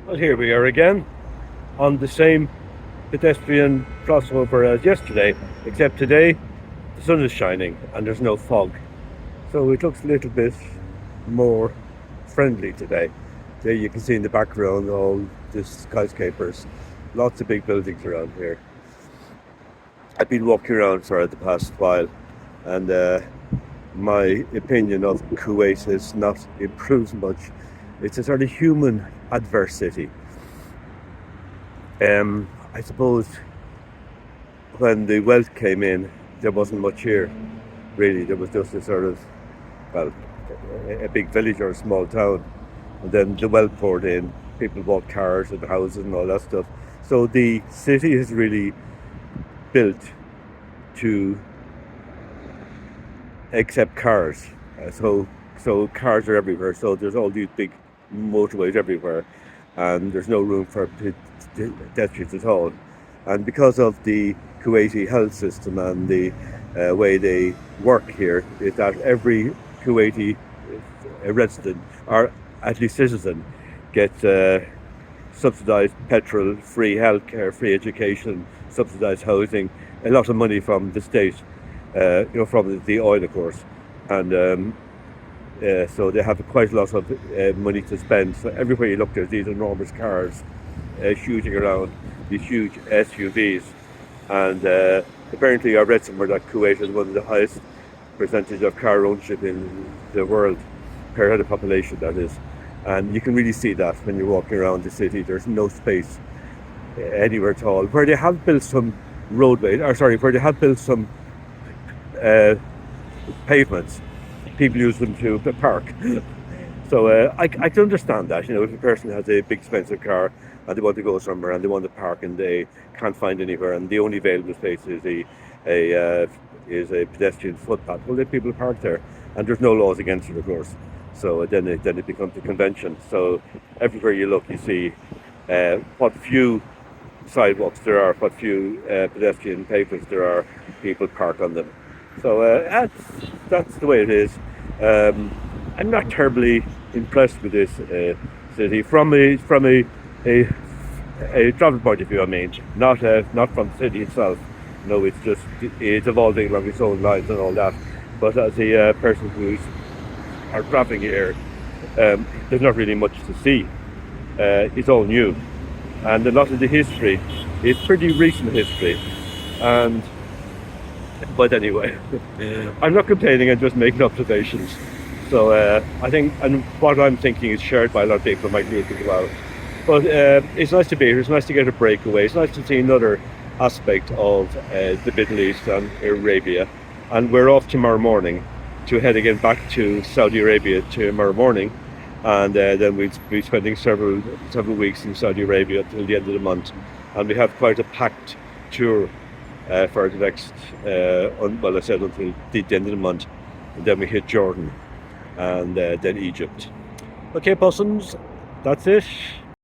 Well, here we are again on the same pedestrian crossover as yesterday, except today the sun is shining and there's no fog. So it looks a little bit more friendly today. There you can see in the background all the skyscrapers, lots of big buildings around here. I've been walking around for the past while, and my opinion of Kuwait has not improved much. It's a sort of human adverse city. I suppose when the wealth came in, there wasn't much here, really. There was just a sort of, well, a big village or a small town. And then the wealth poured in. People bought cars and houses and all that stuff. So the city is really built to accept cars. So cars are everywhere. So there's all these big motorways everywhere, and there's no room for pedestrians at all. And because of the Kuwaiti health system and the way they work here, is that every Kuwaiti resident, or at least citizen, gets subsidised petrol, free healthcare, free education, subsidised housing, a lot of money from the state, from the oil, of course. And so they have quite a lot of money to spend. So everywhere you look, there's these enormous cars shooting around, these huge SUVs. And apparently I read somewhere that Kuwait has one of the highest percentage of car ownership in the world, per head of population, that is. And you can really see that when you're walking around the city. There's no space anywhere at all. Where they have built some where they have built some pavements, people use them to park. So I can understand that. If a person has a big expensive car and they want to go somewhere and they want to park and they can't find anywhere, and the only available space is a pedestrian footpath, well, let people park there, and there's no laws against it, of course. So then it becomes a convention. So everywhere you look, you see what few sidewalks there are, what few pedestrian pavements there are, people park on them. So that's the way it is. I'm not terribly impressed with this city from a travel point of view. I mean, not from the city itself. No, it's evolving along its own lines and all that. But as a person who's traveling here, there's not really much to see. It's all new, and a lot of the history is pretty recent history. But anyway, I'm not complaining. I'm just making observations. So I think, and what I'm thinking is shared by a lot of people in my group as well. But it's nice to be here. It's nice to get a breakaway. It's nice to see another aspect of the Middle East and Arabia. And we're off tomorrow morning to head again back to Saudi Arabia tomorrow morning. And then we'll be spending several weeks in Saudi Arabia till the end of the month. And we have quite a packed tour for the next, I said until the end of the month. And then we hit Jordan and then Egypt. Okay, possums, that's it.